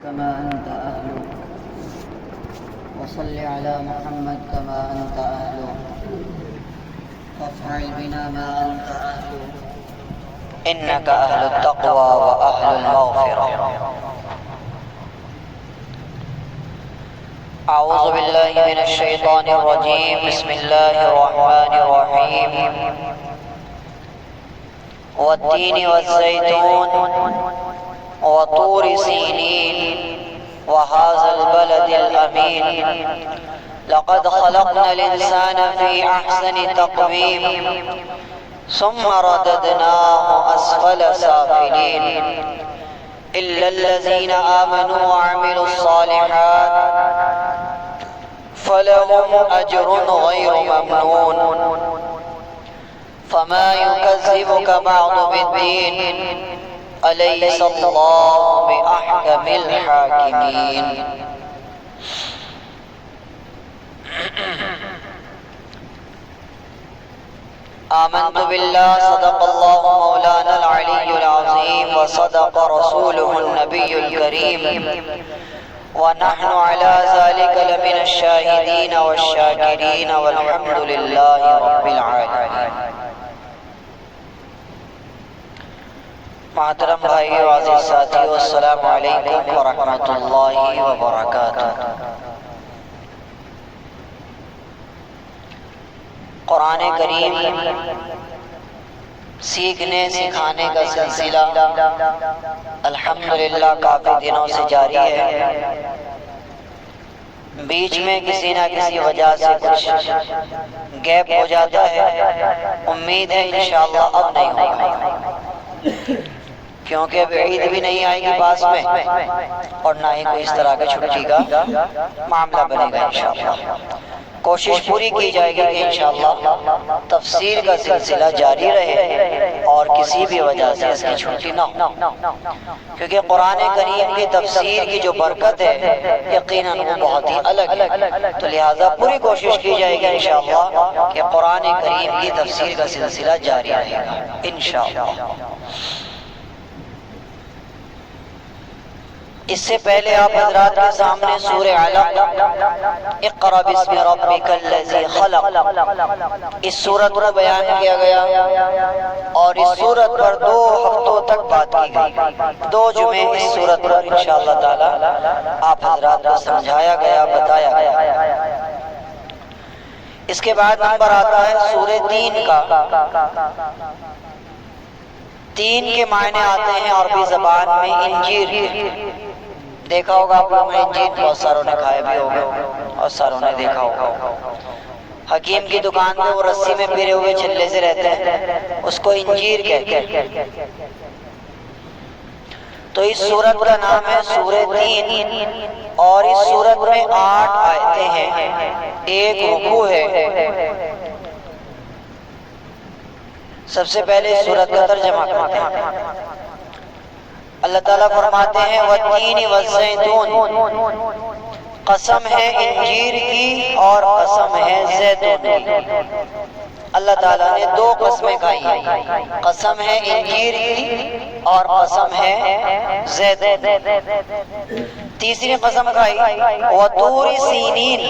كما أنت أهله، وصل على محمد كما أنت أهله، وافعل بنا ما أنت أهله، إنك أهل التقوى وأهل المغفرة. أعوذ بالله من الشيطان الرجيم. بسم الله الرحمن الرحيم. والتين والزيتون وطور سينين وهذا البلد الأمين لقد خلقنا الإنسان في أحسن تقويم ثم رددناه أسفل سافلين إلا الذين آمنوا وعملوا الصالحات فلهم أجر غير ممنون فما يكذبك بعد بالدين أليس الله بأحكم الحاكمين. آمنت بالله صدق الله مولانا العلي العظيم وصدق رسوله النبي الكريم ونحن على ذلك لمن الشاهدين والشاكرين والحمد لله رب العالمين. محترم بھائی و عزیز ساتھیو، السلام علیکم ورحمۃ اللہ وبرکاتہ. قرآن کریم سیکھنے سکھانے کا سلسلہ الحمدللہ کافی دنوں سے جاری ہے. بیچ میں کسی نہ کسی وجہ سے کچھ گیپ ہو جاتا ہے. امید ہے انشاءاللہ اب نہیں ہوگا، کیونکہ اب عید بھی نہیں آئے گی پاس میں اور نہ ہی کوئی اس طرح کی چھٹی کا معاملہ بنے گا. انشاءاللہ کوشش پوری کی جائے گی کہ انشاءاللہ تفسیر کا سلسلہ جاری رہے اور کسی بھی وجہ سے اس کی چھٹی نہ ہو، کیونکہ قرآن کریم کی تفسیر کی جو برکت ہے یقیناً وہ بہت ہی الگ ہے. تو لہٰذا پوری کوشش کی جائے گی انشاءاللہ کہ قرآن کریم کی تفسیر کا سلسلہ جاری رہے گا انشاءاللہ. اس سے پہلے آپ حضرات کے سامنے سورہ علق اقرأ باسم ربک الذی خلق اس سورت کو بیان کیا گیا اور اس سورت پر 2 ہفتوں تک بات کی گئی. 2 جمعے اس سورت پر انشاءاللہ تعالی آپ حضرات کو سمجھایا گیا، بتایا گیا. اس کے بعد نمبر آتا ہے سورہ 3 کا. 3 کے معنی آتے ہیں عربی زبان میں انجیر کے. دیکھا ہوگا آپ لوگوں نے انجیر، بہت ساروں نے کھائے بھی ہوگا اور ساروں نے دیکھا ہوگا. حکیم کی دکان پہ وہ رسی میں پھرے ہوئے چھلے سے رہتے ہیں، اس کو انجیر کہتے ہیں. تو اس سورت کا نام ہے سورہ 3 اور اس سورت میں 8 آیتیں ہیں، 1 رکوع ہے. سب سے پہلے اس سورت کا ترجمہ کرتے ہیں. اللہ تعالیٰ فرماتے ہیں والتین والزیتون، قسم ہے انجیر کی اور قسم ہے زیتون کی. اللہ تعالیٰ نے 2 قسمیں کھائی ہیں، قسم ہے انجیر کی اور قسم ہے زیتون. تیسری قسم کھائی وطور سینین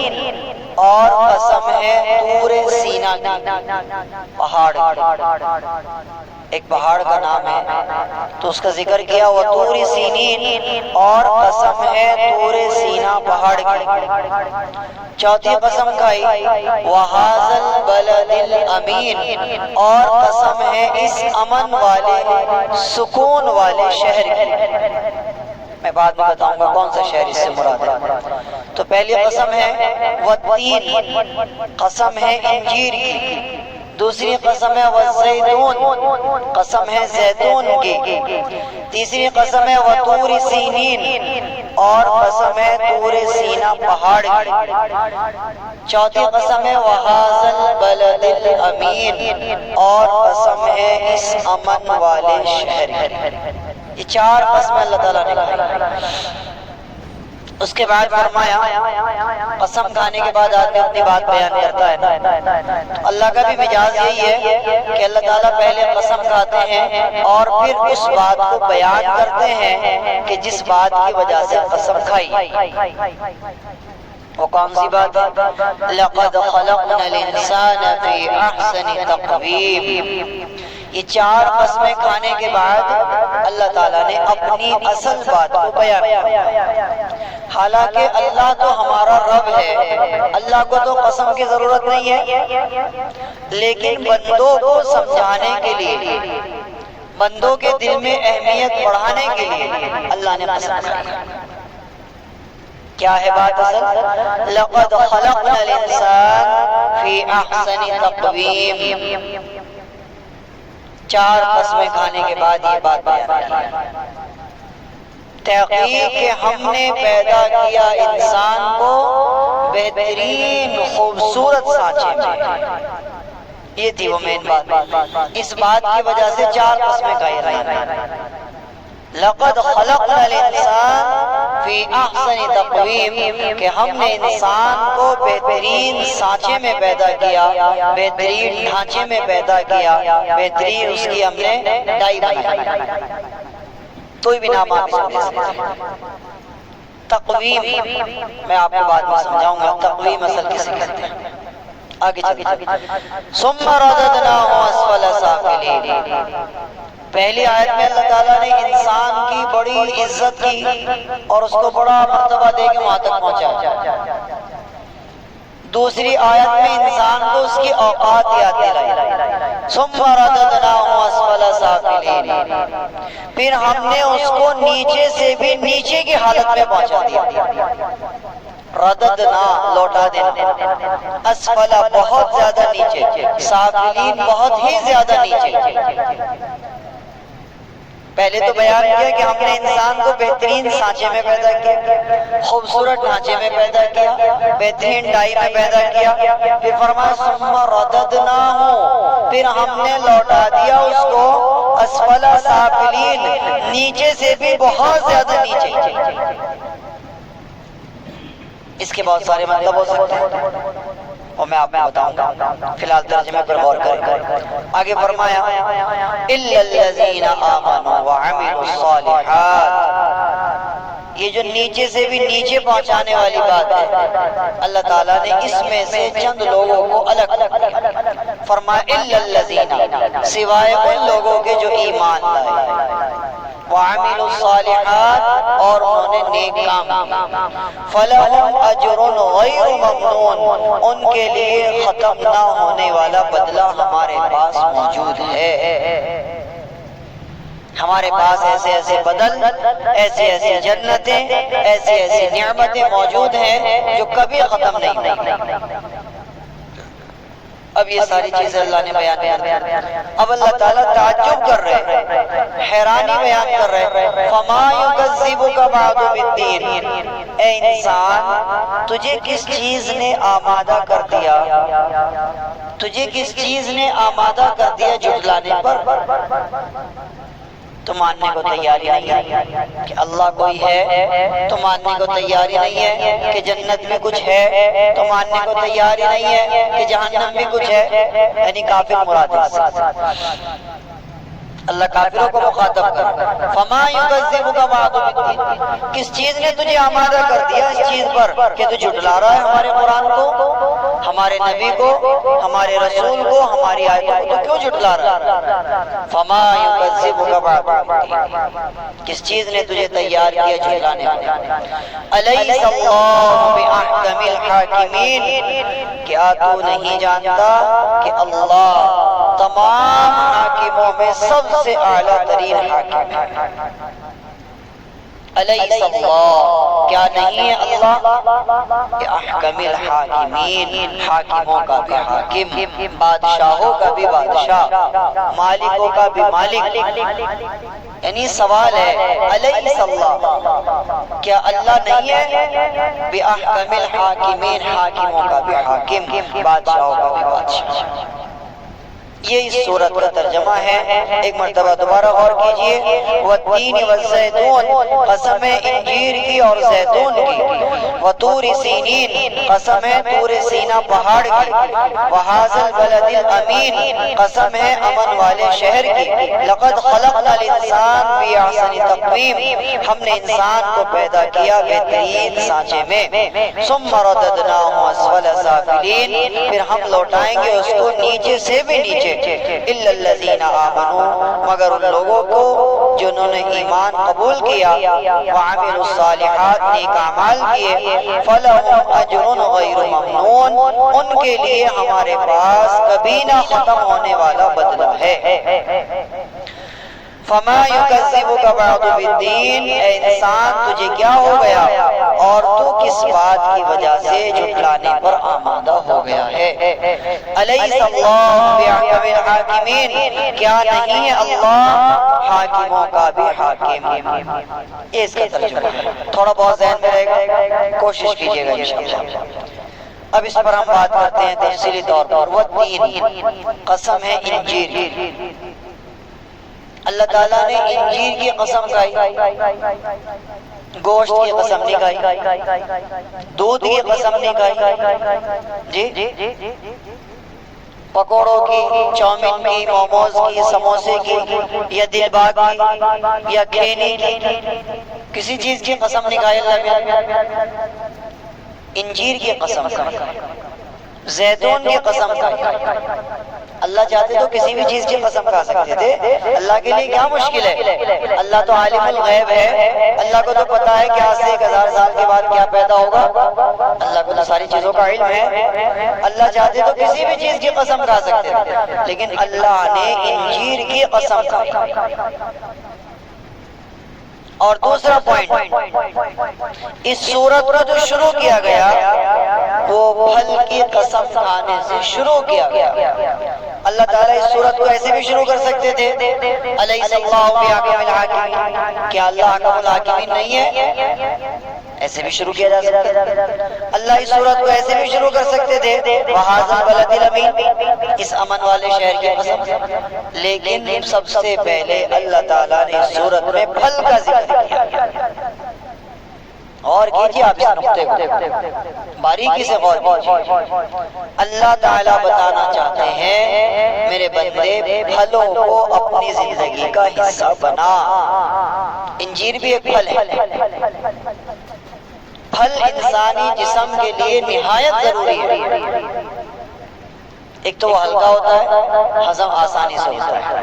اور قسم ہے طور سینا کی، پہاڑ کی. ایک پہاڑ کا نام ہے تو اس کا ذکر کیا وطور سینین اور قسم ہے طور سینا پہاڑ کی. چوتھی قسم کھائی وَهَذَا الْبَلَدِ الْأَمِينِ اور قسم ہے اس امن والے سکون والے شہر کی. میں بعد میں بتاؤں گا کون سا شہر اس سے مراد ہے. تو پہلی قسم ہے والتین، قسم ہے انجیر کی. دوسری قسم ہے والزیتون، قسم ہے زیتون کی. تیسری قسم ہے وطور سینین اور قسم ہے طور سینا پہاڑ کی. چوتھی قسم ہے وَهَذَا الْبَلَدِ الْأَمِينِ اور قسم ہے اس امن والے شہر کی. یہ 4 قسمیں اللہ تعالیٰ نے کہا. اس کے بعد فرمایا قسم کھانے کے بعد آدمی اپنی بات بیان کرتا ہے. اللہ کا بھی مزاج یہی ہے کہ اللہ تعالیٰ پہلے قسم کھاتے ہیں اور پھر اس بات کو بیان کرتے ہیں کہ جس بات کی وجہ سے قسم کھائی. وہ کون سی بات ہے؟ لَقَدْ خَلَقْنَا الْإِنسَانَ فِي أَحْسَنِ تَقْوِيمٍ. یہ 4 قسمیں کھانے کے بعد اللہ تعالیٰ نے اپنی اصل بات کو بیان کیا. حالانکہ اللہ تو ہمارا رب ہے، اللہ کو تو قسم کی ضرورت نہیں ہے، لیکن بندوں کو سمجھانے کے لیے، بندوں کے دل میں اہمیت بڑھانے کے لیے اللہ نے قسم کھائی. کیا ہے بات اصل؟ لَقَدْ خَلَقْنَا الْإِنسَانَ فِي أَحْسَنِ تَقْوِيمٍ. 4 قسمیں کھانے کے بعد یہ بات بیان کی. تحقیق کہ ہم نے پیدا کیا انسان کو بہترین خوبصورت سانچے میں. یہ تھی وہ مین بات. اس بات کی وجہ سے 4 قسمیں کہی رہی. لَقَدْ خَلَقْنَا الْإِنسَانَ فِي أَحْسَنِ تَقْوِيمٍ کہ ہم نے انسان کو بہترین سانچے میں پیدا کیا، بہترین ڈھانچے میں پیدا کیا، بہترین اس کی ہم نے ڈائی بنائی. کوئی بھی نام آپ تقویم، میں آپ کو بعد میں سمجھاؤں گا تقویم اصل کسے کہتے ہیں. آگے چلیں. ثُمَّ رَدَدْنَاهُ أَسْفَلَ سَافِلِينَ. پہلی آیت میں اللہ تعالیٰ نے انسان کی بڑی عزت کی اور اس کو بڑا مرتبہ دے کے وہاں تک پہنچا. دوسری آیت میں انسان کو اس کی اوقات یاد دلائی. ثم رددناه اسفل سافلین. پھر ہم نے اس کو نیچے سے بھی نیچے کی حالت میں پہنچا دیا. رددنا لوٹا دینا، اسفل بہت زیادہ نیچے، سافلین بہت ہی زیادہ نیچے. پہلے تو بیان کیا کہ ہم نے انسان کو بہترین سانچے میں پیدا کیا، خوبصورت ڈھانچے میں پیدا کیا، بہترین ڈائی میں پیدا کیا. پھر فرمایا ثم رددناہ، پھر ہم نے لوٹا دیا اس کو اسفل سافلین، نیچے سے بھی بہت زیادہ نیچے. اس کے بہت سارے مطلب ہو سکتے ہیں اور میں آپ کو بتاؤں گا. فی الحال ترجمے پر غور کریں. آگے فرمایا اِلَّا الَّذِينَ آمَنُوا وَعَمِلُوا الصَّالِحَاتِ. یہ جو نیچے سے بھی نیچے پہنچانے والی بات ہے، اللہ تعالیٰ نے اس میں سے چند لوگوں کو الگ کیا. فرمایا اِلَّا الَّذِينَ، سوائے ان لوگوں کے جو ایمان لائے، وَعَمِلُوا الصَّالِحَاتِ اور انہوں نے نیک کام کیا، فَلَهُمْ أَجْرٌ غَيْرُ مَمْنُونٍ، ان کے لیے ختم نہ ہونے والا بدلہ ہمارے پاس موجود ہے. ہمارے پاس ایسے ایسے بدل، ایسے ایسے جنتیں، ایسے ایسے نعمتیں موجود ہیں جو کبھی ختم نہیں ہوتی. اب یہ ساری چیزیں اللہ نے بیان کر دی. اب اللہ تعالیٰ تعجب کر رہے ہیں، حیرانی بیان کر رہے ہیں. فَمَا يُكَذِّبُكَ بَعْدُ بِالدِّينِ. اے انسان، تجھے کس چیز نے آمادہ کر دیا، تجھے کس چیز نے آمادہ کر دیا جھٹلانے پر؟ تو ماننے کو تیاری نہیں ہے کہ اللہ کوئی ہے، تو ماننے کو تیاری نہیں ہے کہ جنت میں کچھ ہے، تو ماننے کو تیاری نہیں ہے کہ جہنم میں کچھ ہے. یعنی کافر مراد ہے. اللہ کافروں کو مخاطب کر فما یکذبک بعد بالدین. کس چیز نے تجھے آمادہ کر دیا اس چیز پر کہ تو جھٹلا رہا ہے ہمارے قرآن کو، ہمارے نبی کو، ہمارے رسول کو، ہماری آیتوں کو؟ تو کیوں جھٹلا رہا ہے؟ فما یکذبک بعد بالدین. کس چیز نے تجھے تیار کیا جھٹلانے کو؟ الیس اللہ باحکم الحاکمین. کیا تو نہیں جانتا کہ اللہ تمام حاکموں میں سب سے اعلیٰ ترین حاکم ہے؟ الیس اللہ، کیا نہیں ہے اللہ کہ احکم الحاکمین، حاکموں کا بھی حاکم، بادشاہوں کا بھی بادشاہ، مالکوں کا بھی مالک. یعنی سوال ہے الیس اللہ، کیا اللہ نہیں ہے باحکم الحاکمین، حاکموں کا بھی حاکم، بادشاہوں کا بھی بادشاہ. یہ اس سورت کا ترجمہ ہے۔ ایک مرتبہ دوبارہ غور کیجئے، والتین والزیتون، قسم ہے انجیر کی اور زیتون کی، وطور سینین، قسم ہے طور سینا پہاڑ کی، وہذا البلد الامین، قسم ہے امن والے شہر کی، لقد خلقنا الانسان فی احسن تقویم، ہم نے انسان کو پیدا کیا بہترین سانچے میں، ثم رددناہ اسفل سافلین، پھر ہم لوٹائیں گے اس کو نیچے سے بھی نیچے، الا الذین آمنوا، مگر ان لوگوں کو جنہوں نے ایمان قبول کیا، وعملوا الصالحات، نیک اعمال کیے، فلہم اجر غیر ممنون، ان کے لیے ہمارے پاس کبھی نہ ختم ہونے والا بدلہ ہے۔ فما یکذبک بعد بالدین، اے انسان تجھے کیا ہو گیا اور تو کس بات کی وجہ سے جھٹلانے پر آمادہ ہو گیا ہے؟ الیس اللہ بأحکم الحاکمین، کیا نہیں ہے اللہ حاکموں کا بھی حاکم؟ یہ اس کا ترجمہ ہے، تھوڑا بہت ذہن میں رہے گا، کوشش کیجئے گا انشاءاللہ۔ اب اس پر ہم بات کرتے ہیں تفصیلی طور پر۔ والتین، قسم ہے انجیر، اللہ تعالیٰ نے انجیر کی قسم کھائی، گوشت کی قسم نہیں کھائی، دودھ کی قسم نہیں کھائی، جی پکوڑوں کی، چاؤمین کی، موموز کی، سموسے کی، یا دل باغ کی، یا کھینی کی، کسی چیز کی قسم نہیں کھائی اللہ نے، انجیر کی قسم کھائی، زیتون کی قسم کھائی۔ اللہ چاہتے تو کسی بھی چیز کی قسم کھا سکتے تھے، اللہ کے لیے کیا مشکل ہے؟ اللہ تو عالم الغیب ہے، اللہ کو تو پتا ہے کہ آج سے 1000 سال کے بعد کیا پیدا ہوگا، اللہ کو تو ساری چیزوں کا علم ہے۔ اللہ چاہتے تو کسی بھی چیز کی قسم کھا سکتے تھے، لیکن اللہ نے انجیر کی قسم کھائی۔ اور دوسرا پوائنٹ، اس سورت کو جو شروع کیا گیا وہ پھل کی قسم کھانے سے شروع کیا گیا۔ اللہ تعالیٰ اس سورت کو ایسے بھی شروع کر سکتے تھے، الیس اللہ بأحکم الحاکمین، کیا اللہ حکم الحاکمین نہیں ہے؟ ایسے بھی شروع کیا جا سکتا ہے۔ اللہ اس سورت کو ایسے بھی شروع کر سکتے تھے، وہذا البلد الامین، اس امن والے شہر کی قسم، لیکن سب سے پہلے اللہ تعالیٰ نے اس سورت میں پھل کا ذکر کیا۔ اور کیجئے آپ اس نقطے کو باریکی سے غور کیجئے، اللہ تعالیٰ بتانا چاہتے ہیں میرے بندے پھلوں کو اپنی زندگی کا حصہ بنا۔ انجیر بھی ایک پھل ہے، پھل انسانی جسم کے لیے نہایت ضروری ہے۔ ایک تو وہ ہلکا ہوتا ہے، ہضم آسانی سے ہوتا ہے،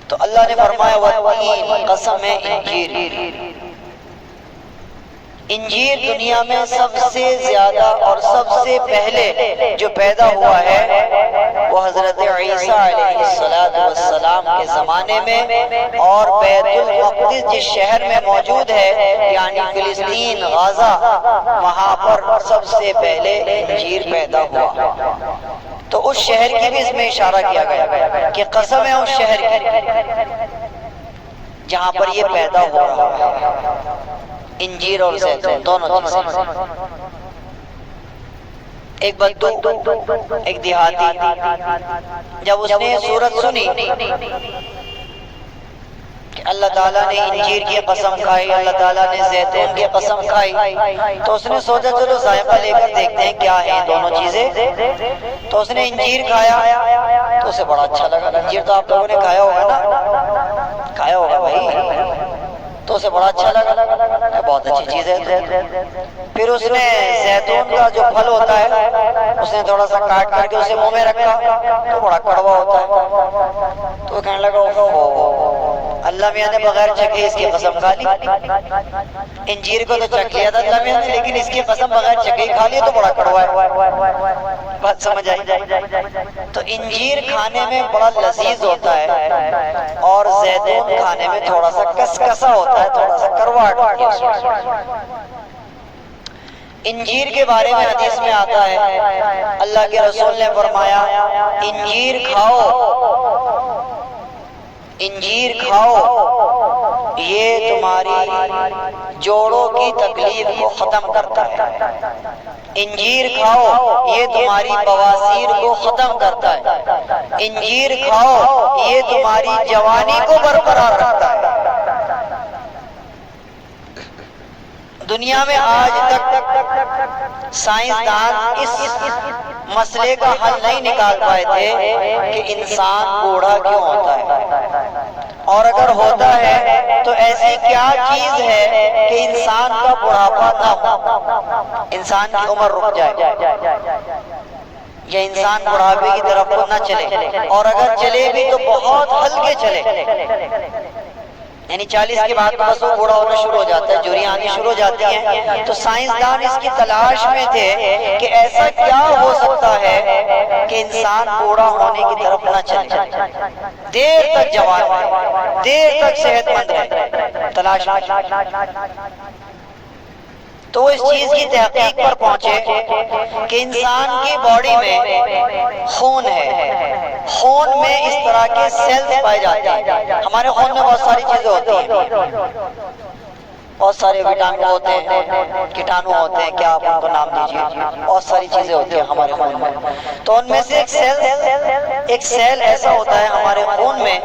تو اللہ نے فرمایا والتین، قسم ہے انجیر۔ انجیر دنیا میں سب سے زیادہ اور سب سے پہلے جو پیدا ہوا ہے وہ حضرت عیسیٰ علیہ السلام کے زمانے میں، اور بیت المقدس جس شہر میں موجود ہے یعنی فلسطین، غزہ، وہاں پر سب سے پہلے انجیر پیدا ہوا۔ تو اس شہر کی بھی اس میں اشارہ کیا گیا کہ قسم ہے اس شہر کی جہاں پر یہ پیدا ہو رہا ہے، انجیر اور زیتون دونوں چیزیں۔ ایک بدو، ایک دیہاتی، جب اس نے سورت سنی کہ اللہ تعالیٰ نے انجیر کی قسم کھائی، اللہ تعالیٰ نے زیتون کی قسم کھائی، تو اس نے سوچا چلو ذائقہ لے کر دیکھتے ہیں کیا ہیں دونوں چیزیں۔ تو اس نے انجیر کھایا تو اسے بڑا اچھا لگا۔ انجیر تو آپ لوگوں نے کھایا ہوگا نا، کھایا ہوگا بھائی، تو اسے بڑا اچھا لگا، بہت اچھی چیز ہے۔ پھر اس نے زیتون کا جو پھل ہوتا ہے اس نے تھوڑا سا کاٹ کر کے اسے منہ میں رکھا تو بڑا کڑوا ہوتا ہے، تو وہ کہنے لگا اللہ میاں نے بغیر چکھے اس کی قسم کھا لی۔ انجیر کو تو چکھ لیا تھا اللہ میاں نے، لیکن اس کی قسم بغیر چکھے کھا لی تو بڑا کڑوا ہے۔ بات سمجھ آئی؟ تو انجیر کھانے میں بڑا لذیذ ہوتا ہے اور زیتون کھانے میں تھوڑا سا کسکسا ہوتا ہے، تھوڑا سا کرواہٹ ہوتی ہے۔ انجیر کے بارے میں حدیث میں آتا ہے اللہ کے رسول نے فرمایا انجیر کھاؤ، انجیر کھاؤ یہ تمہاری جوڑوں کی تکلیف کو ختم کرتا ہے۔ انجیر کھاؤ یہ تمہاری بواسیر کو ختم کرتا ہے۔ انجیر کھاؤ یہ تمہاری جوانی کو برقرار رکھتا ہے۔ دنیا میں آج تک سائنسدان اس مسئلے کا حل نہیں نکال پائے تھے کہ انسان بوڑھا کیوں ہوتا ہے، اور اگر ہوتا ہے تو ایسی کیا چیز ہے کہ انسان کا بڑھاپا نہ ہو، انسان کی عمر رک جائے یا انسان بڑھاپے کی طرف کو نہ چلے، اور اگر چلے بھی تو بہت ہلکے چلے، یعنی 40 کے بعد بس وہ بوڑھا ہونا شروع ہو جاتا ہے، جوریاں آنی شروع ہو جاتی ہیں۔ تو سائنسدان اس کی تلاش میں تھے کہ ایسا کیا ہو سکتا ہے کہ انسان بوڑھا ہونے کی طرف نہ چلے، دیر تک جوان رہے، دیر تک صحت مند رہے، تلاش میں۔ تو وہ اس چیز کی تحقیق پر پہنچے کہ انسان کی باڈی میں خون ہے، خون میں اس طرح کے سیلز پائے جاتے ہیں۔ ہمارے خون میں بہت ساری چیزیں ہوتی ہیں، بہت سارے وٹامن ہوتے ہیں، کیٹانو ہوتے ہیں، کیا آپ ان کو نام دیجیے، بہت ساری چیزیں ہوتی ہیں ہمارے خون میں۔ تو ان میں سے ایک سیل ایسا ہوتا ہے ہمارے خون میں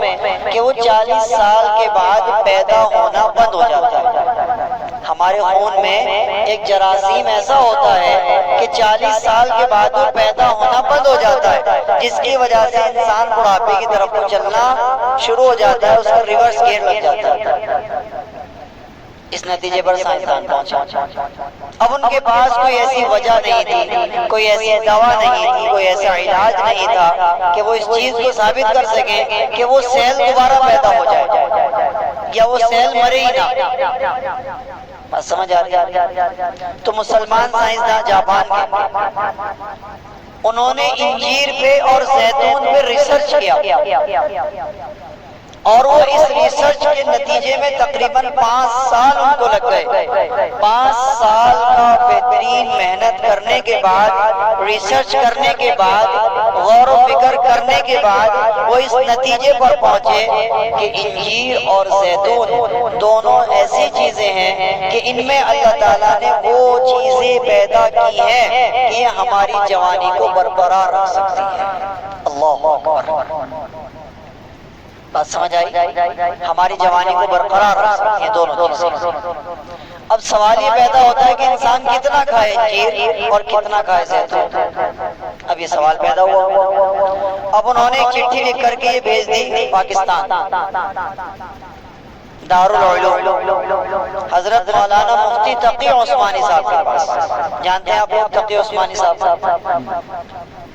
کہ وہ 40 سال کے بعد پیدا ہونا بند ہو جاتا ہے۔ ہمارے خون میں ایک جراثیم ایسا ہوتا ہے کہ 40 سال کے بعد وہ پیدا ہونا بند ہو جاتا ہے، جس کی وجہ سے انسان بڑھاپے کی طرف کو چلنا شروع ہو جاتا ہے، اس کا ریورس گیئر لگ جاتا ہے۔ اس نتیجے پر سائنسدان پہنچا۔ اب ان کے پاس کوئی ایسی وجہ نہیں تھی، کوئی ایسی دوا نہیں تھی، کوئی ایسا علاج نہیں تھا کہ وہ اس چیز کو ثابت کر سکیں کہ وہ سیل دوبارہ پیدا ہو جائے یا وہ سیل مرے ہی نہ۔ بات سمجھ آ رہی ہے؟ تو مسلمان سائنسدان جاپان کے، انہوں نے انجیر پہ اور زیتون پہ ریسرچ کیا، اور وہ اس ریسرچ کے نتیجے میں تقریباً 5 سال ان کو لگ گئے۔ 5 سال کا بہترین محنت کرنے کے بعد، ریسرچ کرنے کے بعد، غور و فکر کرنے کے بعد وہ اس نتیجے پر پہنچے کہ انجیر اور زیتون دونوں ایسی چیزیں ہیں کہ ان میں اللہ تعالیٰ نے وہ چیزیں پیدا کی ہیں کہ یہ ہماری جوانی کو برقرار رکھ سکتی ہیں۔ اللہ اکبر، بات سمجھ آئی؟ ہماری جوانی کو برقرار رکھ سکتی ہیں دونوں چیزیں۔ اب سوال یہ پیدا ہوتا ہے کہ انسان کتنا کھائے انجیر اور کتنا کھائے زیتون؟ اب یہ سوال پیدا ہوا۔ اب انہوں نے ایک چٹھی لکھ کر کے یہ بھیج دی پاکستان، دارالعلوم، حضرت مولانا مفتی تقی عثمانی صاحب کے پاس۔ جانتے ہیں آپ لوگ تقی عثمانی صاحب؟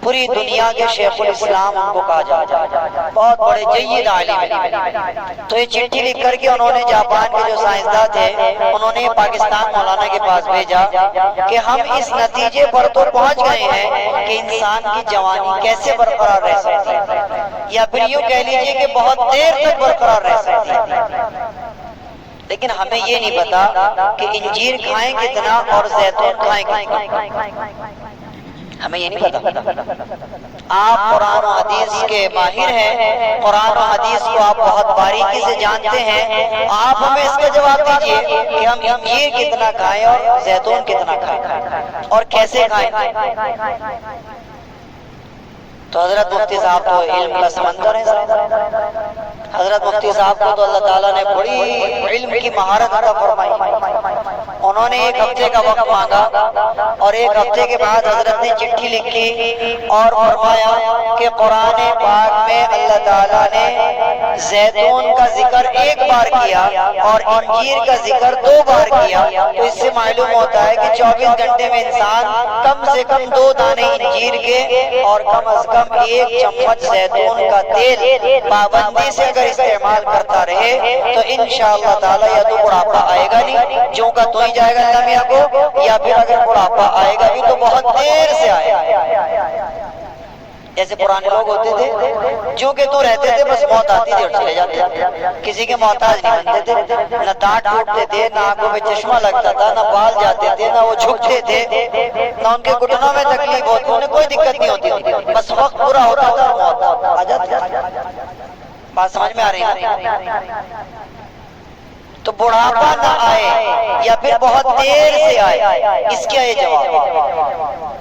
پوری دنیا کے شیخ الاسلام ان کو کہا جاتا ہے، بہت بڑے جید عالم ہیں۔ تو یہ چٹھی لکھ کر کے انہوں نے جاپان کے جو سائنسداں تھے انہوں نے پاکستان مولانا کے پاس بھیجا کہ ہم اس نتیجے پر تو پہنچ گئے ہیں کہ انسان کی جوانی کیسے برقرار رہ سکتی ہے، یا پھر یوں کہہ لیجئے کہ بہت دیر تک برقرار رہ سکتی ہے، لیکن ہمیں یہ نہیں پتا کہ انجیر کھائیں کتنا اور زیتون کھائیں کتنا، ہمیں یہ نہیں پتا۔ آپ قرآن و حدیث کے ماہر ہیں، قرآن و حدیث کو آپ بہت باریکی سے جانتے ہیں، آپ ہمیں اس کا جواب دیجئے کہ ہم انجیر کتنا کھائیں اور زیتون کتنا کھائیں اور کیسے کھائیں۔ تو حضرت مفتی صاحب تو علم کا سمندر ہے، حضرت مفتی صاحب کو تو اللہ تعالیٰ نے بڑی علم کی مہارت عطا فرمائی۔ انہوں نے 1 ہفتے کا وقت مانگا اور 1 ہفتے کے بعد حضرت نے چٹھی لکھی اور فرمایا کہ قرآن پاک میں اللہ تعالیٰ نے زیتون کا ذکر 1 بار کیا اور انجیر کا ذکر 2 بار کیا، تو اس سے معلوم ہوتا ہے کہ 24 گھنٹے میں انسان کم سے کم 2 دانے انجیر کے اور کم از کم 1 چمچ زیتون کا تیل پابندی سے اگر استعمال کرتا رہے تو انشاءاللہ تعالی یا تو بڑھاپا آئے گا نہیں، جو کا تو ہی جائے گا اللہ میاں کو، یا پھر اگر بڑھاپا آئے گا بھی تو بہت دیر سے آئے گا۔ جیسے پرانے لوگ ہوتے تھے جو کہ تو رہتے تھے بس موت آتی تھی اور چلے جاتے تھے، کسی کے محتاج نہیں بنتے تھے، نہ دانت ٹوٹتے تھے، نہ آنکھوں میں چشمہ لگتا تھا، نہ بال جاتے تھے، نہ وہ جھکتے تھے، نہ ان کے گھٹنوں میں تکلیف ہوتی، انہیں کوئی دقت نہیں ہوتی، بس وقت پورا ہوتا تھا اور موت آ جاتی۔ بات سمجھ میں آ رہی ہے؟ تو بڑھاپا نہ آئے یا پھر بہت دیر سے آئے، اس کا یہ جواب۔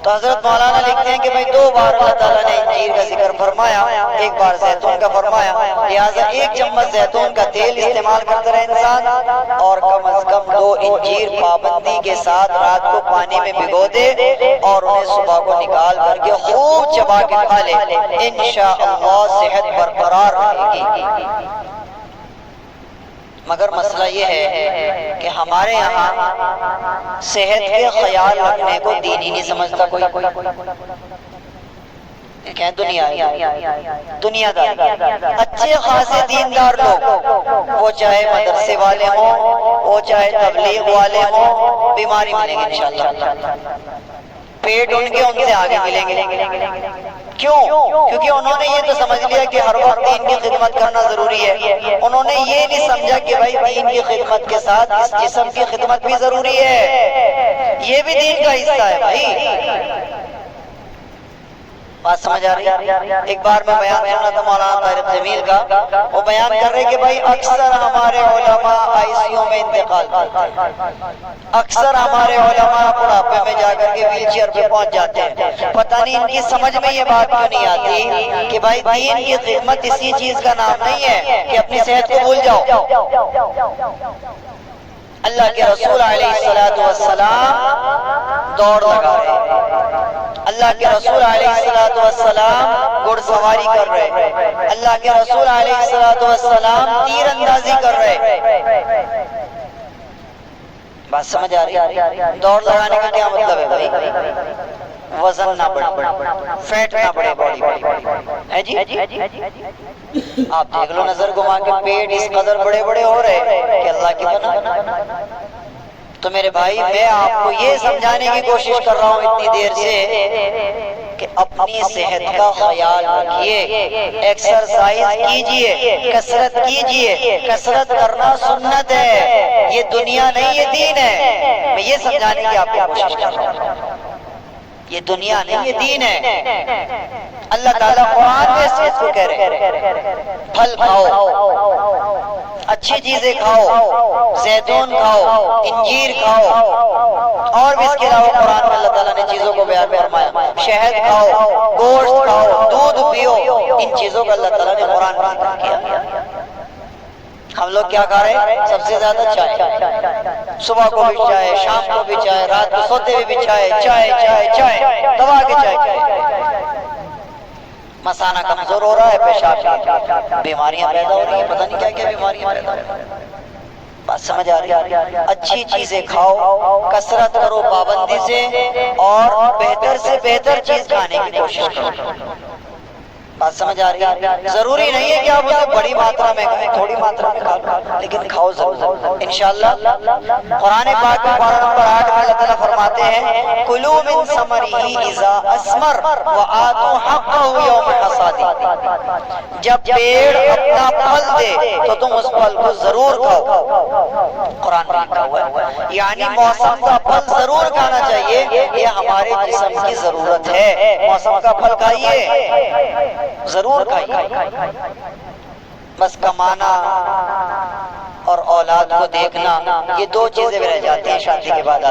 تو حضرت مولانا لکھتے ہیں کہ بھائی 2 بار اللہ تعالیٰ نے انجیر کا ذکر فرمایا، 1 بار زیتون کا فرمایا، لہٰذا 1 چمچ زیتون کا تیل استعمال کرتا رہے انسان، اور کم از کم 2 انجیر پابندی کے ساتھ رات کو پانی میں بھگو دے اور انہیں صبح کو نکال کر کے خوب چبا کے کھا لے، انشاءاللہ صحت برقرار رہے گی۔ مگر مسئلہ یہ ہے کہ ہمارے یہاں صحت کے خیال رکھنے کو دین ہی نہیں سمجھتا کوئی۔ کہ دنیا دار اچھے خاصے دیندار لوگ، وہ چاہے مدرسے والے ہوں، وہ چاہے تبلیغ والے ہوں، بیماری ملیں گے انشاءاللہ، پیٹ ان کے ان سے آگے ملیں گے۔ کیوں؟ کیونکہ انہوں نے یہ تو سمجھ لیا کہ ہر وقت دین کی خدمت کرنا ضروری ہے، انہوں نے یہ نہیں سمجھا کہ بھائی دین کی خدمت کے ساتھ اس جسم کی خدمت بھی ضروری ہے، یہ بھی دین کا حصہ ہے بھائی۔ بات سمجھ آ رہی ہے؟ ایک بار میں بیان سنا تھا مولانا طارق جمیل کا، وہ بیان کر رہے کہ بھائی اکثر ہمارے علماء آئی سی یو میں انتقال کرتے ہیں، اکثر ہمارے علماء بڑھاپے میں جا کر کے ویل چیئر پہ پہنچ جاتے ہیں۔ پتہ نہیں ان کی سمجھ میں یہ بات کیوں نہیں آتی کہ بھائی دین کی خدمت اسی چیز کا نام نہیں ہے کہ اپنی صحت کو بھول جاؤ۔ اللہ کے رسول علیہ السلام دوڑ لگا رہے، اللہ کے رسول علیہ السلام گھڑ سواری کر رہے، اللہ کے رسول علیہ السلام تیر اندازی کر رہے۔ بات سمجھ آ رہی ہے؟ دوڑ لگانے کا کیا مطلب ہے بھائی؟ وزن نہ بڑھے، فیٹ نہ بڑھے باڈی ہے جی۔ آپ دیکھ لو نظر گھما کے پیٹ اس قدر بڑے بڑے ہو رہے کہ اللہ کی پناہ۔ تو میرے بھائی میں آپ کو یہ سمجھانے کی کوشش کر رہا ہوں اتنی دیر سے کہ اپنی صحت کا خیال رکھیے، ایکسرسائز کیجئے، کثرت کیجئے، کثرت کرنا سنت ہے، یہ دنیا نہیں یہ دین ہے۔ میں یہ سمجھانے کی آپ کو کوشش کر رہا ہوں، یہ دنیا نہیں یہ دین ہے۔ اللہ تعالیٰ قرآن میں اس چیز کو کہہ رہے ہیں پھل کھاؤ، اچھی چیزیں کھاؤ، زیتون کھاؤ، انجیر کھاؤ، اور بھی اس کے علاوہ قرآن میں اللہ تعالیٰ نے چیزوں کو بیان فرمایا، شہد کھاؤ، گوشت کھاؤ، دودھ پیو، ان چیزوں کا اللہ تعالیٰ نے قرآن میں ذکر کیا۔ ہم لوگ کیا کھا رہے ہیں؟ سب سے زیادہ چائے، صبح کو بھی چائے، شام کو بھی چائے، رات کو سوتے ہوئے بھی چائے، چائے چائے چائے، دبا کے چائے۔ مثانہ کمزور ہو رہا ہے، پیشاب بیماریاں پیدا ہو رہی ہیں، پتہ نہیں کیا کیا بیماریاں پیدا ہو رہی ہیں۔ بات سمجھ آ رہی ہے؟ اچھی چیزیں کھاؤ، کثرت کرو پابندی سے، اور بہتر سے بہتر چیز کھانے کی کوشش کرو۔ بات سمجھ آ رہی ہے؟ ضروری نہیں ہے کہ آپ اسے بڑی ماترا میں کھائیں، تھوڑی ماترا میں کھاؤ، لیکن کھاؤ ضرور انشاءاللہ۔ قرآن پاک میں پارہ نمبر 8 میں اللہ تعالیٰ فرماتے ہیں کُلُوا مِن ثَمَرِهِ إِذَا أَثْمَرَ وَآتُوا حَقَّهُ يَوْمَ حَصَادِهِ، جب پیڑ اپنا پھل دے تو تم اس پھل کو ضرور کھاؤ۔ قرآن میں لکھا ہوا ہے، یعنی موسم کا پھل ضرور کھانا چاہیے، یہ ہمارے جسم کی ضرورت ہے۔ موسم کا پھل کھائیے، ضرور کھائیے، بس کمانا اور اولاد کو دیکھنا یہ 2 چیزیں رہ جاتی ہیں شادی کے بعد۔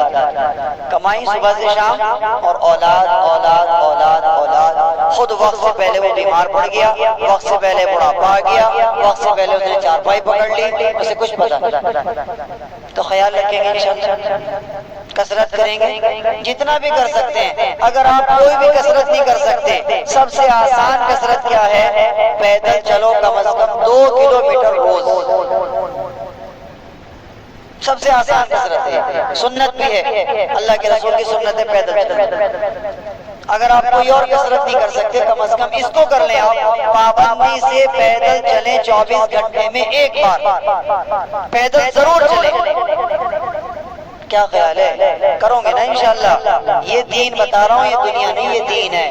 کمائی صبح سے شام، اور اولاد اولاد اولاد اولاد۔ خود وقت سے پہلے وہ بیمار پڑ گیا، وقت سے پہلے بڑھاپا آ گیا، وقت سے پہلے اس نے چارپائی پکڑ لی، اسے کچھ پتا نہیں۔ تو خیال رکھیں گے انشاءاللہ، کثرت کریں گے جتنا بھی کر سکتے ہیں۔ اگر آپ کوئی بھی کثرت نہیں کر سکتے، سب سے آسان کثرت کیا ہے؟ پیدل چلو کم از کم 2 کلومیٹر روز، سب سے آسان کثرت ہے، سنت بھی ہے، اللہ کے رسول کی سنت ہے پیدل چلنا۔ اگر آپ کوئی اور کثرت نہیں کر سکتے، کم از کم اس کو کر لیں، آپ پابندی سے پیدل چلیں، 24 گھنٹے میں 1 بار پیدل ضرور چلیں۔ کیا خیال ہے؟ کرو گے نا انشاءاللہ؟ یہ دین بتا رہا ہوں، یہ دنیا نہیں یہ دین ہے۔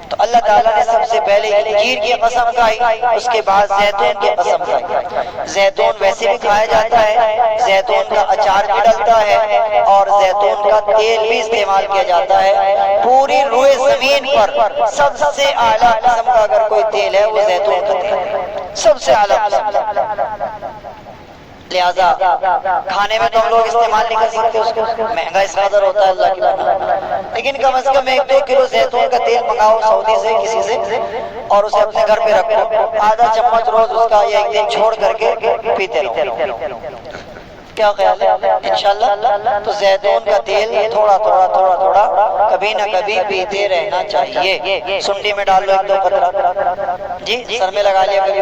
تو اللہ تعالیٰ نے سب سے پہلے انجیر کی قسم کھائی، اس کے بعد زیتون کی قسم کھائی۔ زیتون ویسے بھی کھایا جاتا ہے، زیتون کا اچار بھی ڈلتا ہے، اور زیتون کا تیل بھی استعمال کیا جاتا ہے۔ پوری روئے زمین پر سب سے اعلیٰ قسم کا اگر کوئی تیل ہے وہ زیتون کا تیل ہے، سب سے اعلیٰ قسم۔ لہذا کھانے میں تو ہم لوگ استعمال نہیں کر سکتے اس کو، مہنگا اس قدر ہوتا ہے اللہ کی بنا، لیکن کم از کم 1-2 کلو زیتون کا تیل منگاؤ سعودی سے کسی سے، اور اسے اپنے گھر پہ رکھو، آدھا چمچ روز اس کا یا ایک دن چھوڑ کر کے پیتے رہو، کیا خیال ہے انشاءاللہ؟ تو زیتون کا تیل تھوڑا تھوڑا کبھی نہ کبھی پیتے رہنا چاہیے، سنڈی میں ڈال لو 1-2 قطرہ، جی سر میں لگا لیا کبھی،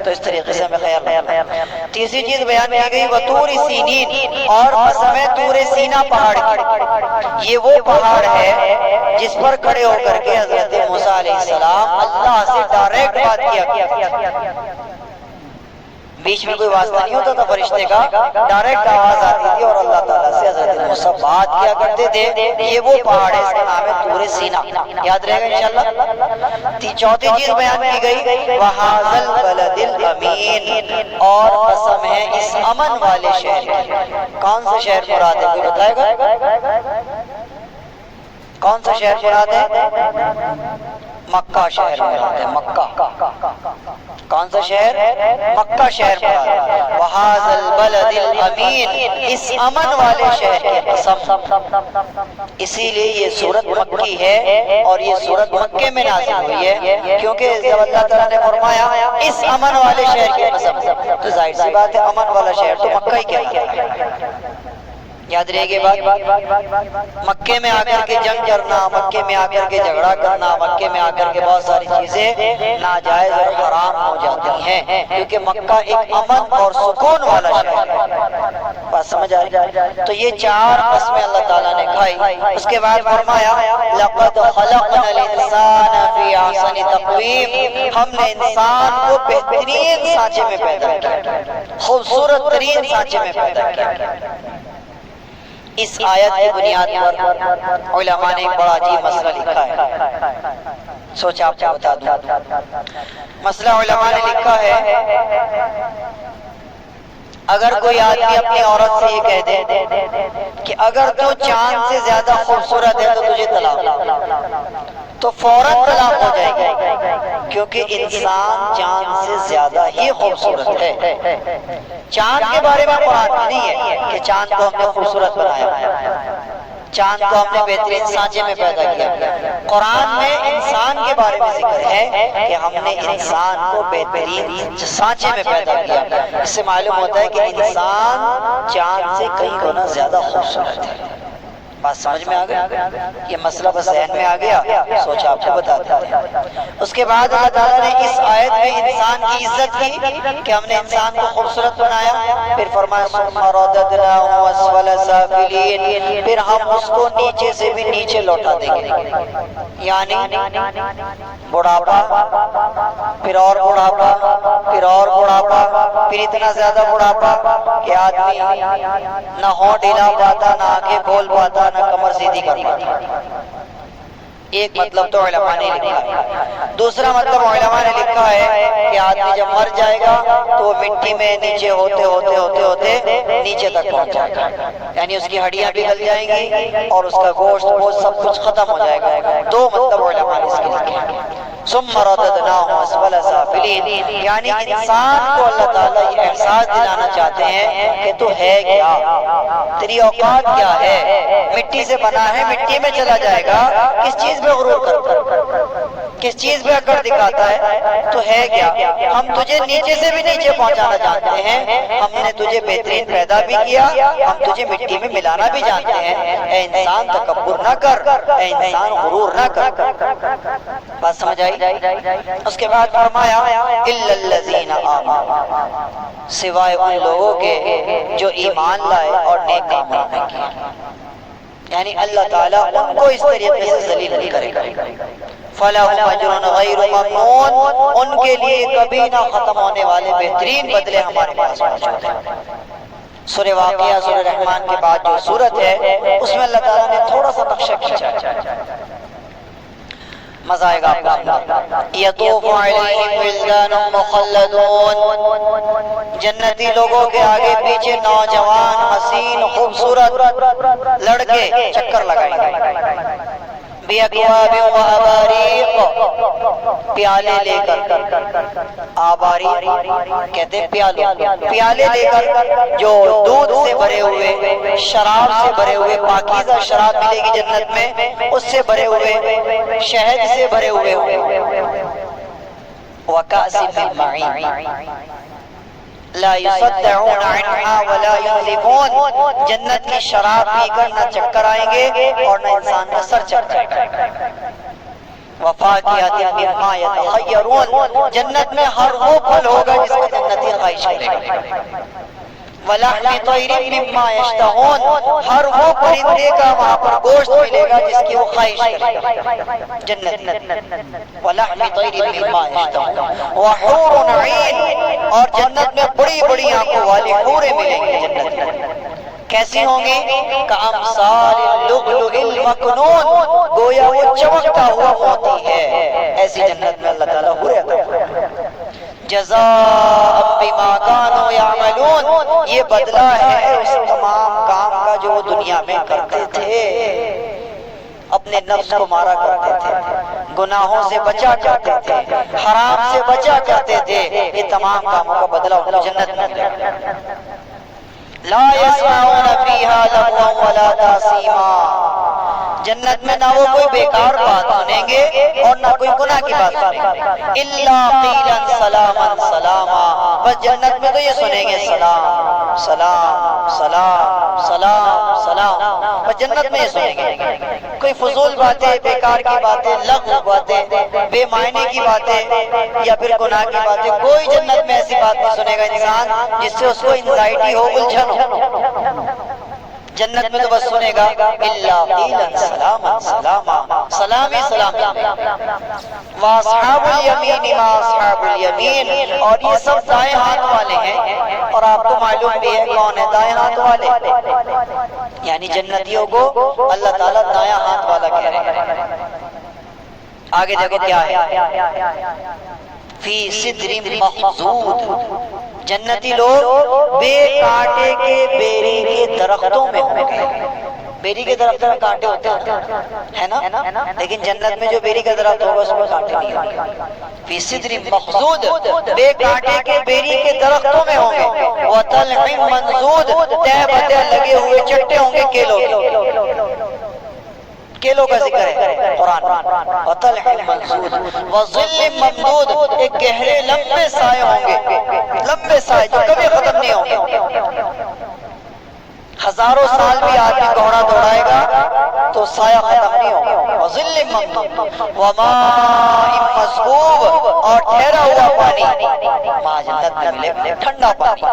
تو اس طریقے سے ہمیں خیال رکھنا ہے۔ تیسری چیز بیان کی گئی وطور سینین، اور قسم ہے طور سینا پہاڑ کی، یہ وہ پہاڑ ہے جس پر کھڑے ہو کر کے حضرت موسیٰ علیہ السلام اللہ سے ڈائریکٹ بات کیا، بیچ میں کوئی واسطہ نہیں ہوتا تھا فرشتے کا، ڈائریکٹ آواز آتی تھی اور اللہ تعالیٰ سے حضرت موسیٰ بات کیا کرتے تھے۔ یہ وہ پہاڑ ہے، اس کا نام ہے طور سینا، یاد رہے گا انشاءاللہ۔ چوتھی چیز بیان کی گئی وَهَذَا الْبَلَدِ الْأَمِينِ، اور قسم ہے اس امن والے شہر کی۔ کون سا شہر مراد ہے، کوئی بتائے گا؟ کون سا شہر مراد ہے؟ مکہ شہر مراد ہے، مکہ۔ کون سا شہر؟ مکہ شہر مراد ہے۔ وَهَذَا الْبَلَدِ الْأَمِينِ، اس امن والے شہر کی قسم۔ اسی لیے یہ سورت مکی ہے اور یہ سورت مکے میں نازل ہوئی ہے، کیونکہ جب اللہ تعالیٰ نے فرمایا اس امن والے شہر کی قسم، تو ظاہر سی بات ہے امن والا شہر تو مکہ ہی کہتا ہے۔ یاد رہے گی بات، مکے میں آ کر کے جنگ کرنا، مکے میں آ کر کے جھگڑا کرنا، مکے میں آ کر کے بہت ساری چیزیں ناجائز اور حرام ہو جاتی ہیں، کیونکہ مکہ ایک امن اور سکون والا شہر ہے۔ بات سمجھ آ رہی؟ تو یہ 4 قسمیں اللہ تعالیٰ نے کھائی۔ اس کے بعد فرمایا لَقَدْ خَلَقْنَا الْإِنسَانَ فِي أَحْسَنِ تَقْوِيمٍ، ہم نے انسان کو بہترین سانچے میں پیدا کیا، خوبصورت ترین سانچے میں پیدا کیا۔ اس آیت کی بنیاد پر علماء نے ایک بڑا عجیب مسئلہ لکھا ہے، سوچا آپ کو بتا دوں۔ مسئلہ علماء نے لکھا ہے اگر کوئی آدمی اپنی عورت سے یہ کہہ دے کہ اگر تو چاند سے زیادہ خوبصورت ہے تو تجھے طلاق، تو فوراً طلاق ہو جائے گی، کیونکہ انسان چاند سے زیادہ ہی خوبصورت ہے۔ چاند کے بارے میں قرآن میں نہیں ہے کہ چاند کو ہم نے خوبصورت بنایا، چاند کو ہم نے بہترین سانچے میں پیدا کیا۔ قرآن میں انسان کے بارے میں ذکر ہے کہ ہم نے انسان کو بہترین سانچے میں پیدا کیا۔ اس سے معلوم ہوتا ہے کہ انسان چاند سے کئی گنا زیادہ خوبصورت ہے۔ بات سمجھ میں آ گیا؟ یہ مسئلہ بس ذہن میں آ گیا، سوچا آپ کو بتا دیتے ہیں۔ اس کے بعد اللہ تعالیٰ نے اس آیت میں انسان کی عزت کی کہ ہم نے انسان کو خوبصورت بنایا، پھر فرمایا ثم رددناه اسفل سافلین، پھر ہم اس کو نیچے سے بھی نیچے لوٹا دیں گے، یعنی بڑھاپا، پھر اور بڑھاپا، پھر اور بڑھاپا، پھر اتنا زیادہ بڑھاپا کہ آدمی نہ ہونٹ ہلا پاتا، نہ آنکھیں کھول پاتا، نہ کمر سیدھی کر پاتا۔ ایک مطلب تو علماء نے لکھا ہے۔ دوسرا مطلب علماء نے لکھا ہے کہ آدمی جب مر جائے گا تو وہ مٹی میں نیچے ہوتے ہوتے ہوتے ہوتے نیچے تک پہنچ جائے گا، یعنی اس کی ہڈیاں پگھل جائیں گی اور اس کا گوشت وہ سب کچھ ختم ہو جائے گا۔ 2 مطلب علماء نے اس کے لکھے ہیں۔ ثم رددناه اسفل سافلین، یعنی انسان کو اللہ تعالیٰ یہ احساس دلانا چاہتے ہیں کہ تو ہے کیا، تیری اوقات کیا ہے، مٹی سے بنا ہے، مٹی میں چلا جائے گا، کس چیز پہ غرور کرتا ہے، کس چیز پہ اکڑ دکھاتا ہے، تو ہے کیا۔ ہم تجھے نیچے سے بھی نیچے پہنچانا جانتے ہیں، ہم نے تجھے بہترین پیدا بھی کیا، ہم تجھے مٹی میں ملانا بھی جانتے ہیں۔ اے انسان تکبر نہ کر، اے انسان غرور نہ کر۔ بات سمجھ آئی؟ اس کے بعد فرمایا الا الذین آمنوا، سوائے ان لوگوں کے جو ایمان لائے اور نیک کام کیے، یعنی اللہ تعالیٰ ان کو اس طریقے سے ذلیل نہیں کرے گا۔ فَلَهُمْ أَجْرٌ غَيْرُ مَمْنُونٍ، ان کے لیے کبھی نہ ختم ہونے والے بہترین بدلے ہمارے پاس موجود ہیں۔ سورہ واقعہ، سورہ رحمان کے بعد جو سورت ہے اس میں اللہ تعالیٰ نے تھوڑا سا نقشہ کھینچا، مزہ آئے گا آپ کو سننا۔ یطوف علیہم ولدان مخلدون، جنتی لوگوں کے آگے پیچھے نوجوان حسین خوبصورت لڑکے چکر لگائیں گے، بِأَكْوَابٍ وَأَبَارِيقَ، پیالے لے کر، آباریق کہتے ہیں پیالوں، پیالے لے کر جو دودھ سے بھرے ہوئے، شراب سے بھرے ہوئے، پاکیزہ شراب ملے گی جنت میں، اس سے بھرے ہوئے، شہد سے بھرے ہوئے، وَكَأْسٍ مِّن مَّعِينٍ لا يصدعون عنها ولا ينزفون، جنت کی شراب پی کر نہ چکر آئیں گے اور نہ انسان کا سر چکر آئے گا۔ وَفَاكِهَةٍ مِّمَّا يَتَخَيَّرُونَ، جنت میں ہر وہ پھل ہوگا جس کو جنتی خواہش کرے گا۔ وَلَحْمِ طَيْرٍ مِّمَّا يَشْتَهُونَ، ہر وہ پرندے کا وہاں پر گوشت ملے گا جس کی وہ خواہش کرے گا جنت۔ وَلَحْمِ طَيْرٍ مِّمَّا يَشْتَهُونَ وَحُورٌ عِينٌ، اور جنت میں بڑی بڑی آنکھوں والی حوریں ملیں گی جنت میں۔ کیسی ہوں گی؟ کَأَمْثَالِ اللُّؤْلُؤِ الْمَكْنُونِ، گویا وہ چمکتا ہوا موتی ہے، ایسی جنت میں اللہ تعالیٰ حوریں عطا فرمائے۔ جزاء بما كانوا يعملون، یہ بدلہ ہے اس تمام کام کا جو وہ دنیا میں کرتے تھے، اپنے نفس کو مارا کرتے تھے، گناہوں سے بچا کرتے تھے، حرام سے بچا کرتے تھے، یہ تمام کاموں کا بدلہ ان کو جنت میں ملے گا۔ لا يسمعون فيها لغوا ولا تأثيما، جنت میں نہ وہ کوئی بیکار بات سنیں گے اور نہ کوئی گناہ کی بات سنیں گے۔ الا قیلا سلاما سلاما، بس جنت میں تو یہ سنیں گے سلام سلام سلام سلام سلام، بس جنت میں یہ سنیں گے۔ کوئی فضول باتیں، بیکار کی باتیں، لغو باتیں، بے معنی کی باتیں یا پھر گناہ کی باتیں، کوئی جنت میں ایسی بات نہیں سنے گا انسان جس سے اس کو انزائٹی ہو، الجھن ہو۔ جنت میں تو بس سنے گا الا قیلا سلاما سلاما، سلام ہی سلام۔ واصحاب الیمین ما اصحاب الیمین، اور یہ سب دائیں ہاتھ والے ہیں، اور آپ کو معلوم بھی ہے کون ہے دائیں ہاتھ والے، یعنی جنتیوں کو اللہ تعالیٰ دائیں ہاتھ والا کہہ رہے ہیں۔ آگے دیکھو کیا ہے، فی صدر مخضود، جنتی لوگ بے کانٹے کے بیری کے درختوں میں ہوں گے۔ بیری کے درخت میں کانٹے ہوتے ہیں نا، لیکن جنت میں جو بیری کا درخت ہوگا اس میں کانٹے نہیں ہوں گے۔ فی صدر مخضود، بے کانٹے کے بیری کے درختوں میں ہوں گے۔ وطلح منضود، تہ بتہ لگے ہوئے چٹے ہوں گے کیلوں کے، کیلوں کا ذکر ہے قرآن۔ وطلح منضود وظل ممدود، ایک گہرے لمبے سائے ہوں گے، لمبے سائے جو کبھی ختم نہیں ہوں گے، ہزاروں سال بھی آدمی گھوڑا دوڑائے گا تو سایہ ختم نہیں ہوگا۔ وظل ممدود وماء مسکوب، اور ٹھہرا ہوا پانی، ماء جنت میں ملے ٹھنڈا پانی۔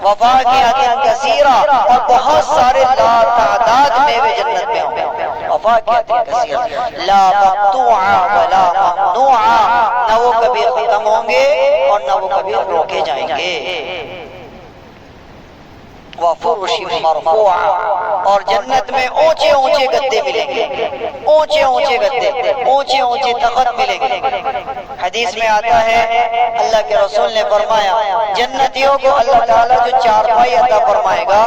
وفاکہۃ کثیرہ، اور بہت سارے لا تعداد میوے جنت میں ہوں گے۔ وفاکہۃ کثیرہ لا مقطوعہ ولا ممنوعہ، نہ وہ کبھی ختم ہوں گے اور نہ وہ کبھی روکے جائیں گے۔ وفرش مرفوعہ، اور جنت میں اونچے اونچے گدے ملیں گے، اونچے اونچے گدے، اونچے اونچے تخت ملیں گے۔ حدیث میں آتا ہے اللہ کے رسول نے فرمایا جنتیوں کو اللہ تعالیٰ جو چارپائی عطا فرمائے گا،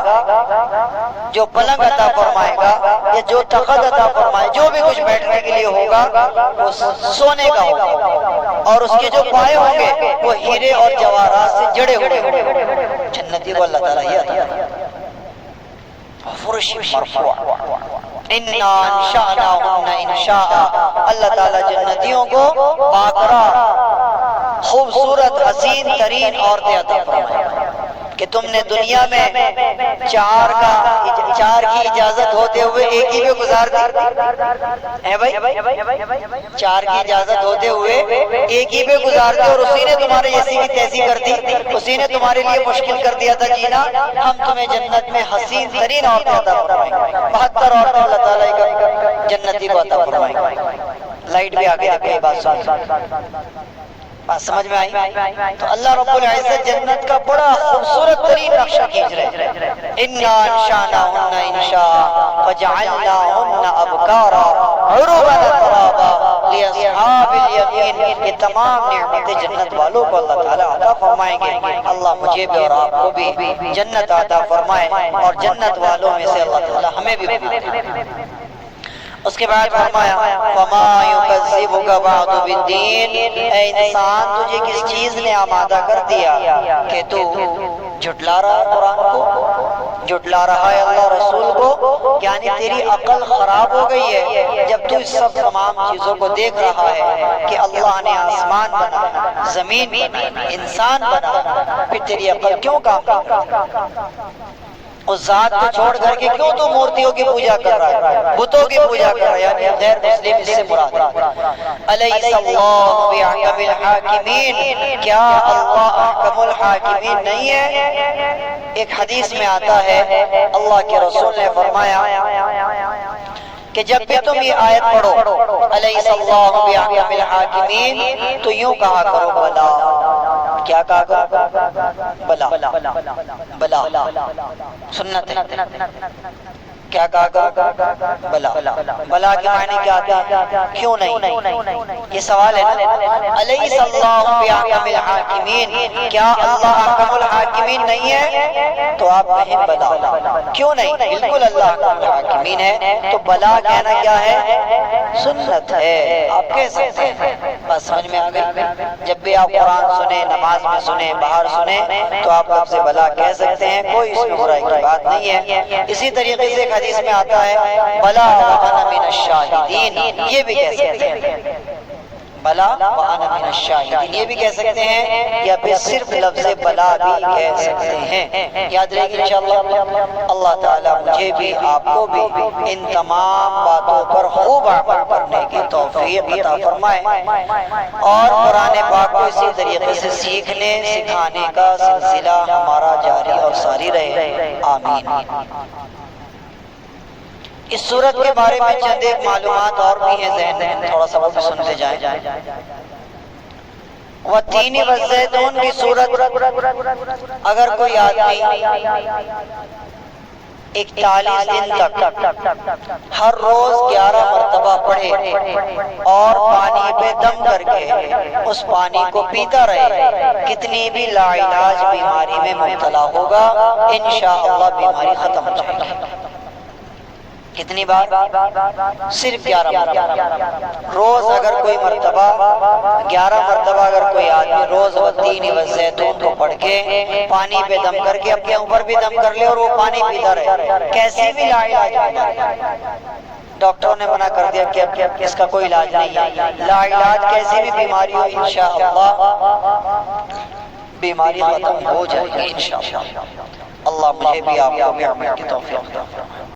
جو پلنگ عطا فرمائے گا یا جو تخت عطا فرمائے، جو بھی کچھ بیٹھنے کے لیے ہوگا وہ سونے کا ہوگا، اور اس کے جو پائے ہوں گے وہ ہیرے اور جواہرات سے جڑے ہوئے ہوں گے۔ جنتی کو اللہ تعالیٰ یہ عطا فرش مرفوع انا انشأناہن انشاء، اللہ تعالیٰ جنتیوں کو باقرا خوبصورت حسین ترین عورتیں عطا فرمائے کہ تم نے دنیا میں چار کی اجازت ہوتے ہوئے ایک ہی پہ گزار دی ہے بھائی، چار کی اجازت ہوتے ہوئے ایک ہی پہ گزار دی، اور اسی نے تمہارے جیسی کی تیسی کر دی، اسی نے تمہارے لیے مشکل کر دیا تھا جینا، ہم تمہیں جنت میں حسین ترین عورتیں عطا فرمائیں گے۔ 72 عورتیں اللہ تعالیٰ جنتی کو عطا فرمائیں گے۔ لائٹ بھی آگے دیکھو، یہ بات بات سمجھ میں آئی؟ تو اللہ رب العزت جنت کا بڑا خوبصورت ترین نقشہ کھینچ رہے ہیں۔ انا انشأناہن انشاء فجعلناہن ابکارا عربا اترابا لاصحاب الیمین، یہ تمام نعمتیں جنت والوں کو اللہ تعالیٰ عطا فرمائیں گے۔ اللہ مجھے بھی اور آپ کو بھی جنت عطا فرمائے، اور جنت والوں میں سے اللہ تعالیٰ ہمیں بھی بنائے۔ اس کے بعد فرمایا فما یکذبک بعد بالدین، اے انسان تجھے کس چیز نے آمادہ کر دیا کہ تو جھٹلا رہا ہے قرآن کو، جھٹلا رہا ہے اللہ رسول کو، یعنی تیری عقل خراب ہو گئی ہے جب تو اس سب تمام چیزوں کو دیکھ رہا ہے کہ اللہ نے آسمان بنا، زمین بنا، انسان بنا، پھر تیری عقل کیوں کام نہیں کرتی؟ اس ذات کو چھوڑ کر کے کیوں تو مورتیوں کی پوجا کر رہا ہے، بتوں کی پوجا کر رہا ہے، یعنی غیر مسلم اس سے مراد ہے۔ الیس اللہ بأحکم الحاکمین، کیا اللہ احکم الحاکمین نہیں ہے؟ ایک حدیث میں آتا ہے اللہ کے رسول نے فرمایا کہ جب بھی تم یہ آیت پڑھو الیس اللہ بأحکم الحاکمین تو یوں کہا کرو بلا، کیا کہا کرو؟ بلا، بلا سنت ہے، کیا کہا کرو؟ بلا، بلا کے معنی کیا آتا؟ کیوں نہیں؟ یہ سوال ہے نا، الیس اللہ بأحکم الحاکمین، کیا اللہ احکم الحاکمین نہیں ہے؟ تو آپ کہیں بلا، کیوں نہیں؟ بالکل اللہ احکم الحاکمین ہے، تو بلا کہنا کیا ہے؟ سنت ہے، آپ کہہ سکتے ہیں۔ بس سمجھ میں آ گئی؟ جب بھی آپ قرآن سنیں، نماز میں سنیں، باہر سنیں، تو آپ لفظ بلا کہہ سکتے ہیں، کوئی اس میں برائی کی بات نہیں ہے۔ اسی طریقے سے ایک حدیث میں آتا ہے بلا وانا من الشاہدین، یہ بھی کہہ سکتے ہیں، بلا وانا من الشاہدین یہ بھی کہہ سکتے ہیں، یا پھر صرف لفظ بلا بھی کہہ سکتے ہیں۔ یاد رہے گی انشاءاللہ۔ اللہ تعالیٰ مجھے بھی آپ کو بھی ان تمام باتوں پر خوب عمل کرنے کی توفیق عطا فرمائے، اور قرآن پاک کو اسی طریقے سے سیکھنے سکھانے کا سلسلہ ہمارا جاری اور ساری رہے، آمین۔ اس سورت کے بارے میں چند ایک معلومات اور بھی ہیں ذہن میں، تھوڑا سا وہ بھی سنتے جائیں۔ والتین والزیتون کی سورت اگر کوئی آدمی 41 دن تک ہر روز 11 مرتبہ پڑھے اور پانی پہ دم کر کے اس پانی کو پیتا رہے، کتنی بھی لا علاج بیماری میں مبتلا ہوگا انشاءاللہ بیماری ختم ہو جائے گی۔ کتنی بار؟ صرف 11 مرتبہ روز، اگر کوئی مرتبہ 11 مرتبہ اگر کوئی آدمی روز والتین والزیتون کو پڑھ کے پانی پہ دم کر کے اپنے اوپر بھی دم کر لے اور وہ پانی پیتا رہے، کیسی بھی لا علاج، ڈاکٹروں نے منع کر دیا کہ اس کا کوئی علاج نہیں ہے، لا علاج کیسی بھی بیماری ہو انشاءاللہ بیماری ختم ہو جائے گی انشاءاللہ۔ اللہ مجھے بھی آپ کو بھی عمل کی توفیق عطا فرمائے۔